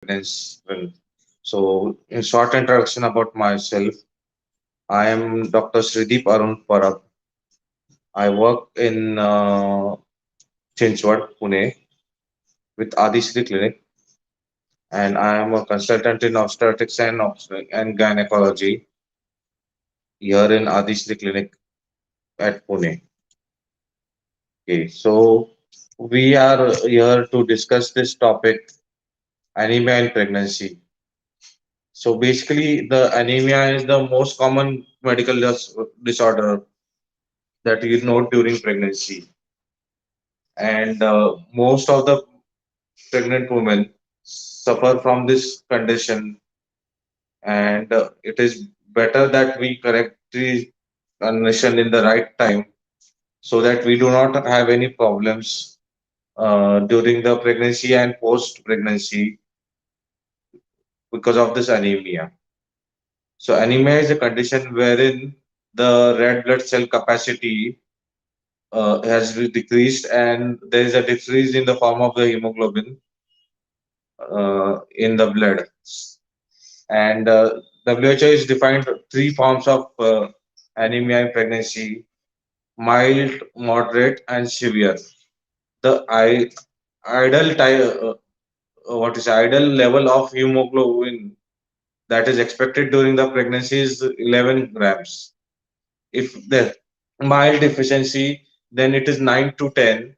pregnancy. So, in short introduction about myself, I am Dr. Shrideep Arun Parab. I work in Chinchwad, Pune, with Adishri Clinic, and I am a consultant in obstetrics and gynecology here in Adishri Clinic at Pune. Okay, so we are here to discuss this topic, anemia in pregnancy. So basically, the anemia is the most common medical disorder that you note during pregnancy, and most of the pregnant women suffer from this condition, and it is better that we correct the condition in the right time so that we do not have any problems during the pregnancy and post pregnancy because of this anemia. So anemia is a condition wherein the red blood cell capacity decreased, and there is a decrease in the form of the hemoglobin in the blood. And WHO is defined three forms of anemia in pregnancy: mild, moderate, and severe. The ideal what is ideal level of hemoglobin that is expected during the pregnancy is 11 grams. If the mild deficiency, then it is 9 to 10.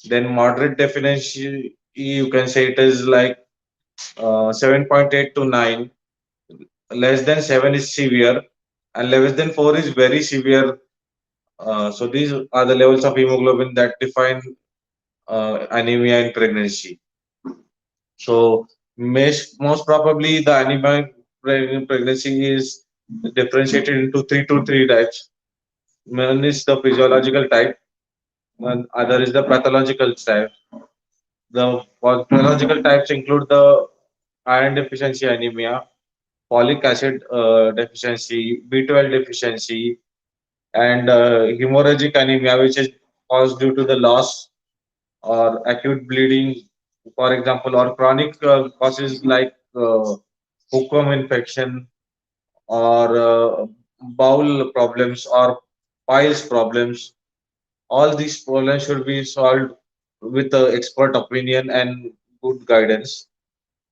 Then moderate deficiency, you can say it is like 7.8 to 9. Less than 7 is severe, and less than 4 is very severe. So these are the levels of hemoglobin that define anemia in pregnancy. So most probably the anemia in pregnancy is differentiated into 3 types. One is the physiological type, one other is the pathological type. The pathological types include the iron deficiency anemia, folic acid deficiency, B12 deficiency, and hemorrhagic anemia, which is caused due to the loss or acute bleeding, for example, or chronic causes like hookworm infection or bowel problems or piles problems. All these problems should be solved with expert opinion and good guidance.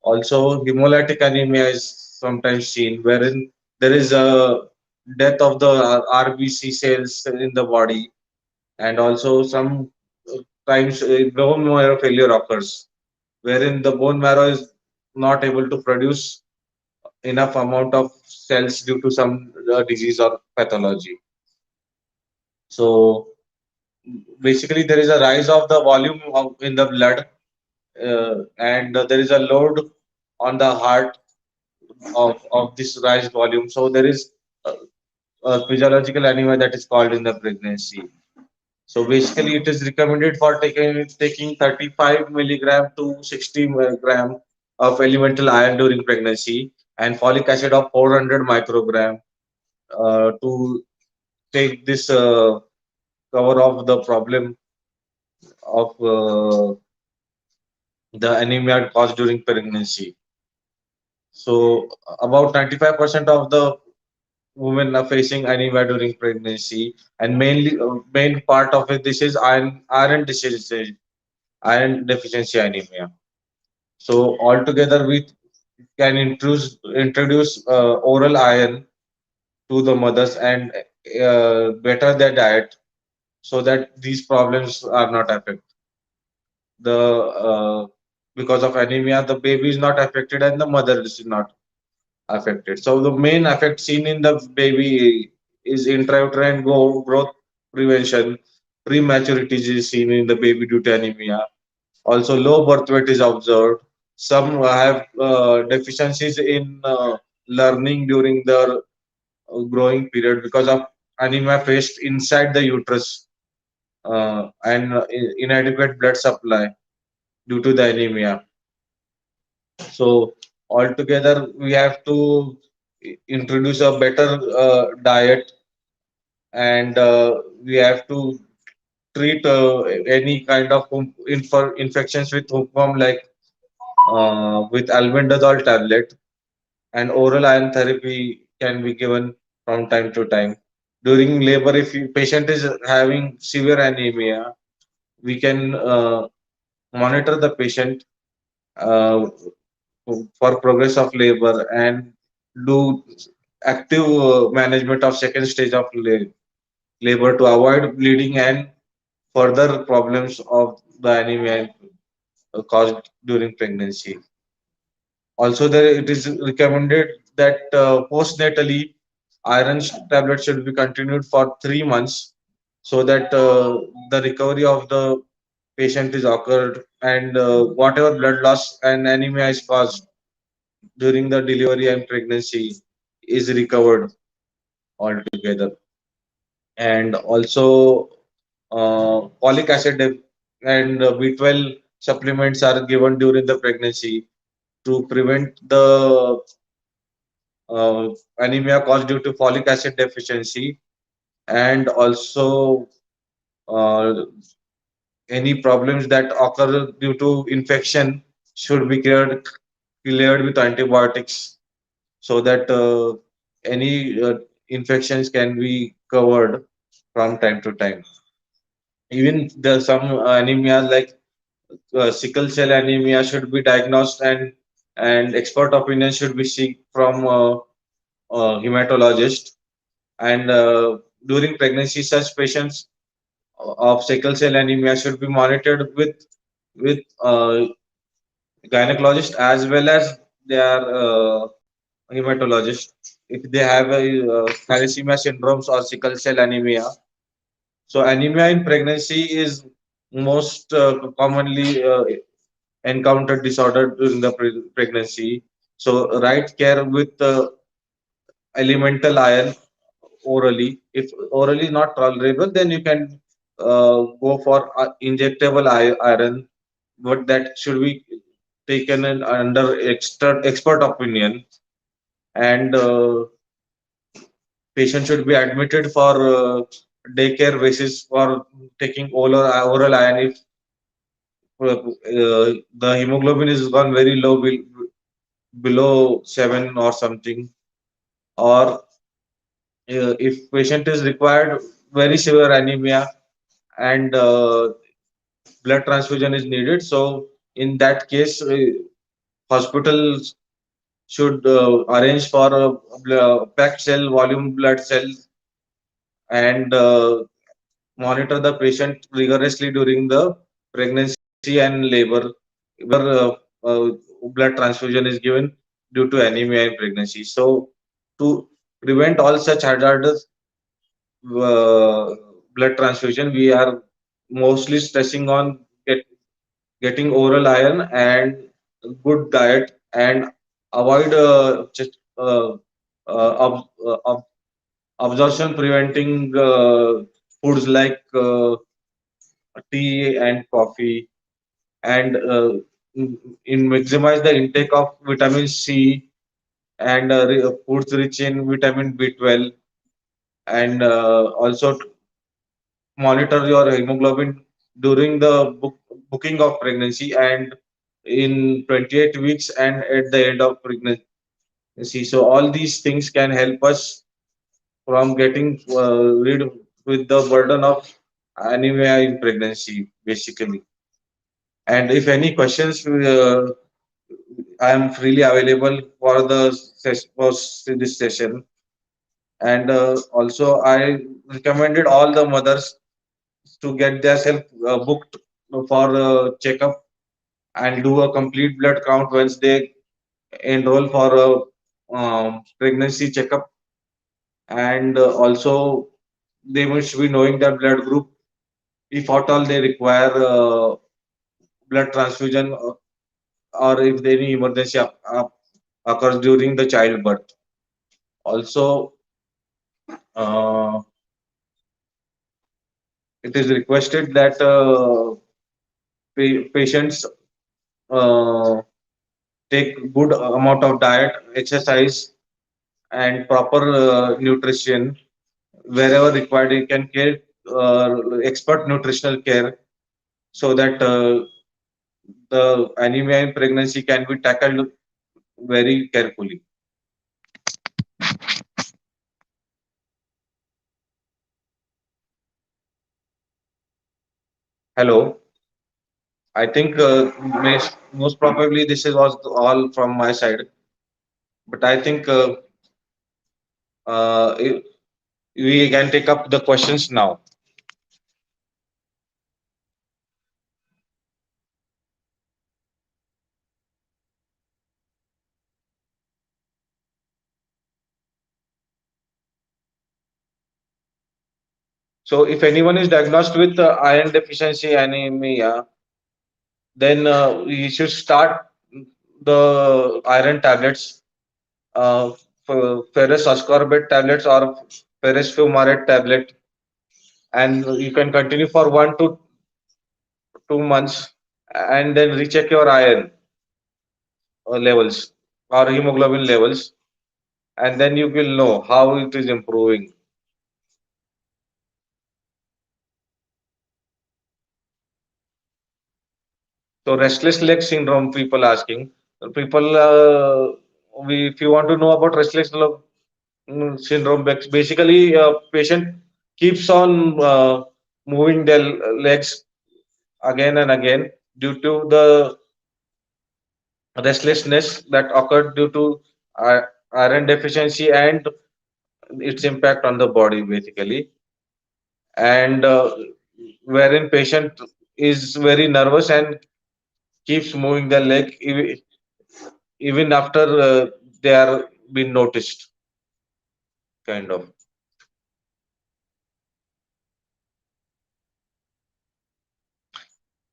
Also, hemolytic anemia is sometimes seen, wherein there is a death of the RBC cells in the body, and also some times bone marrow failure occurs, wherein the bone marrow is not able to produce enough amount of cells due to some disease or pathology. So basically, there is a rise of the volume in the blood, and there is a load on the heart of this rise volume. So there is a physiological anemia that is called in the pregnancy. So basically, it is recommended for taking 35 milligram to 60 milligram of elemental iron during pregnancy and folic acid of 400 microgram to take this cover of the problem of the anemia caused during pregnancy. So about 95% of the women are facing anemia during pregnancy, and main part of it this is iron deficiency anemia. So altogether, we can introduce oral iron to the mothers and better their diet so that these problems are not affected. The because of anemia, the baby is not affected and the mother is not affected. So the main effect seen in the baby is intrauterine growth prevention. Prematurity is seen in the baby due to anemia. Also, low birth weight is observed. Some have deficiencies in learning during their growing period because of anemia faced inside the uterus and inadequate blood supply due to the anemia. So altogether, we have to introduce a better diet, and we have to treat any kind of infections with hookworm like with albendazole tablet, and oral iron therapy can be given from time to time. During labor, if patient is having severe anemia, we can monitor the patient uh, for progress of labor and do active management of second stage of labor to avoid bleeding and further problems of the anemia caused during pregnancy. Also, there it is recommended that postnatally iron tablets should be continued for 3 months so that the recovery of the patient is occurred and whatever blood loss and anemia is caused during the delivery and pregnancy is recovered altogether. And also, folic acid and B12 supplements are given during the pregnancy to prevent the uh, anemia caused due to folic acid deficiency, and also uh, any problems that occur due to infection should be cleared with antibiotics so that any infections can be covered from time to time. Even there some anemia like sickle cell anemia should be diagnosed, and expert opinion should be seek from hematologist. And during pregnancy, such patients of sickle cell anemia should be monitored with gynecologist as well as their hematologist if they have a thalassemia syndromes or sickle cell anemia. So anemia in pregnancy is most commonly encountered disorder during the pregnancy. So right care with elemental iron orally. If orally not tolerable, then you can go for injectable iron, but that should be taken in under expert opinion. And patient should be admitted for daycare basis for taking oral iron if the hemoglobin is gone very low, below 7 or something, or if patient is required very severe anemia and blood transfusion is needed. So in that case, hospitals should arrange for packed cell volume blood cells and monitor the patient rigorously during the pregnancy and labor whenever blood transfusion is given due to anemia in pregnancy. So to prevent all such hazardous uh, blood transfusion, we are mostly stressing on getting oral iron and good diet and avoid absorption preventing foods like tea and coffee, and maximize the intake of vitamin C and foods rich in vitamin B12, and also monitor your hemoglobin during the booking of pregnancy and in 28 weeks and at the end of pregnancy. So all these things can help us from getting rid with the burden of anemia in pregnancy, basically. And if any questions, I am freely available for the for this session. And also, I recommended all the mothers to get themselves booked for checkup and do a complete blood count once they enroll for a pregnancy checkup. And also, they must be knowing their blood group if at all they require blood transfusion, or if any emergency occurs during the childbirth. Also, uh, it is requested that patients uh, take good amount of diet, exercise, and proper nutrition wherever required. You can get expert nutritional care so that the anemia in pregnancy can be tackled very carefully. Hello. I think most probably this is was all from my side, but I think uh, we can take up the questions now. So, if anyone is diagnosed with iron deficiency anemia, then you should start the iron tablets, uh, ferrous ascorbate tablets or ferrous fumarate tablet, and you can continue for 1 to 2 months, and then recheck your iron levels or hemoglobin levels, and then you will know how it is improving. So restless leg syndrome, people asking, people, if you want to know about restless leg syndrome, basically, patient keeps on moving their legs again and again due to the restlessness that occurred due to uh, iron deficiency and its impact on the body, basically, and wherein patient is very nervous and keeps moving the leg even after they are being noticed, kind of.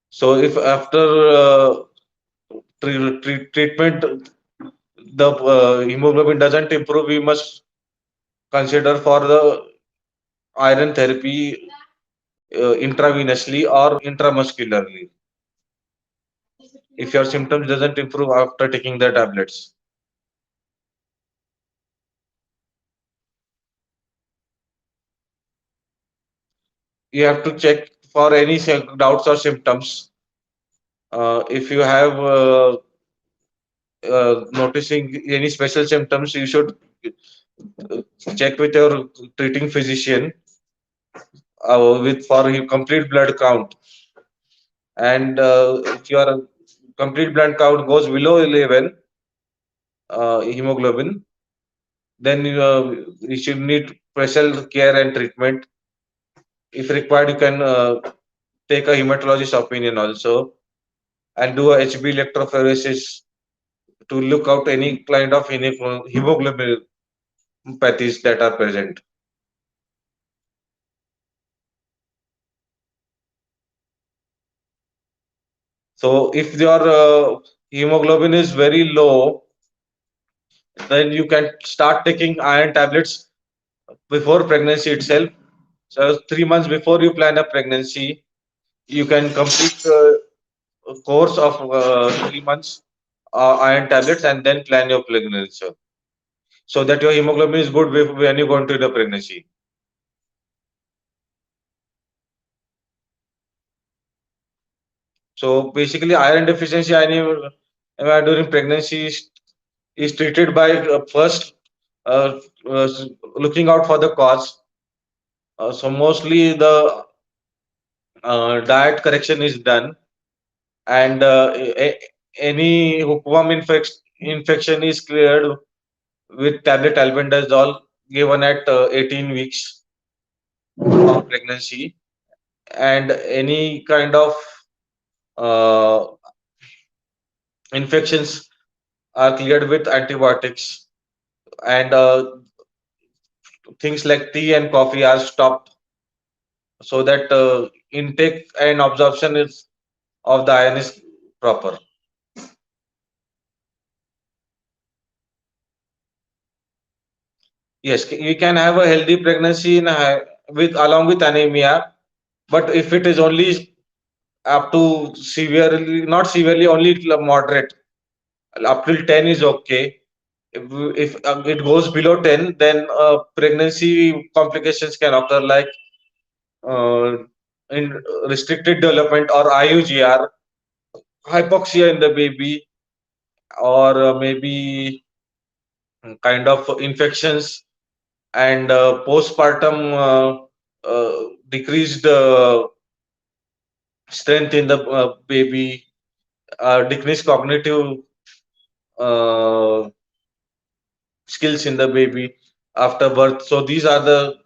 So if after treatment the hemoglobin doesn't improve, we must consider for the iron therapy intravenously or intramuscularly if your symptoms doesn't improve after taking the tablets. You have to check for any doubts or symptoms. If you have noticing any special symptoms, you should check with your treating physician with for your complete blood count. And if your complete blood count goes below 11 hemoglobin, then you should need special care and treatment. If required, you can take a hematologist opinion also and do a HB electrophoresis to look out any kind of hemoglobinopathies that are present. So if your hemoglobin is very low, then you can start taking iron tablets before pregnancy itself. So 3 months before you plan a pregnancy, you can complete a course of 3 months iron tablets and then plan your pregnancy so that your hemoglobin is good when you go into the pregnancy. So basically, iron deficiency anemia during pregnancy is treated by first uh, uh, looking out for the cause. So mostly the diet correction is done, and any hookworm infection is cleared with tablet albendazole given at 18 weeks of pregnancy, and any kind of uh, infections are cleared with antibiotics, and things like tea and coffee are stopped so that intake and absorption is of the iron is proper. Yes, we can have a healthy pregnancy with along with anemia, but if it is only up to severely, not severely, only moderate, up till 10 is okay. If it goes below 10, then pregnancy complications can occur like uh, in restricted development or IUGR, hypoxia in the baby, or maybe kind of infections, and postpartum decreased strength in the baby, decreased cognitive uh, skills in the baby after birth. So these are the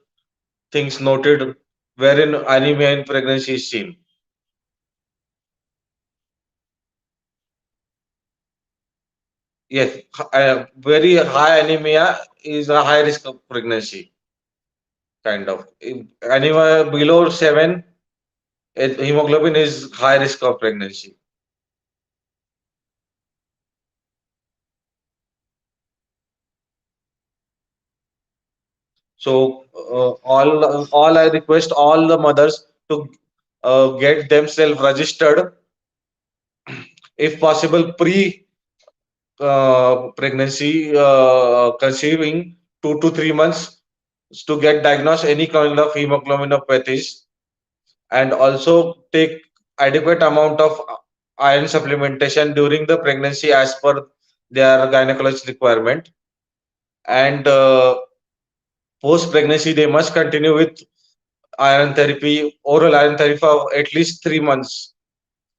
things noted wherein anemia in pregnancy is seen. Yes, very high anemia is a high risk of pregnancy, kind of. Anemia below 7, hemoglobin is high risk of pregnancy. So all I request all the mothers to get themselves registered, if possible, pre pregnancy, conceiving 2 to 3 months, to get diagnosed any kind of hemoglobinopathies, and also take adequate amount of iron supplementation during the pregnancy as per their gynecological requirement. And post pregnancy they must continue with iron therapy, oral iron therapy for at least 3 months,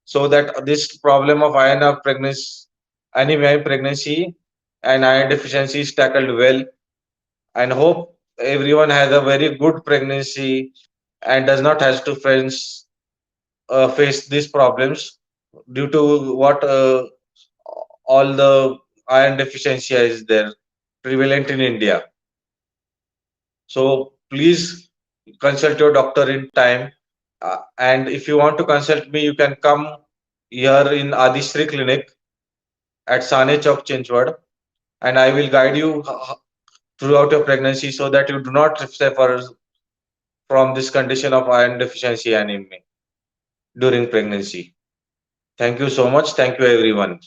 so that this problem of iron of pregnancy, anemia in pregnancy, and iron deficiency is tackled well. And hope everyone has a very good pregnancy and does not have to face these problems due to what all the iron deficiency is there prevalent in India. So please consult your doctor in time. And if you want to consult me, you can come here in Adishri Clinic at Sane Chowk, Chinchwad, and I will guide you throughout your pregnancy so that you do not suffer from this condition of iron deficiency anemia during pregnancy. Thank you so much. Thank you, everyone.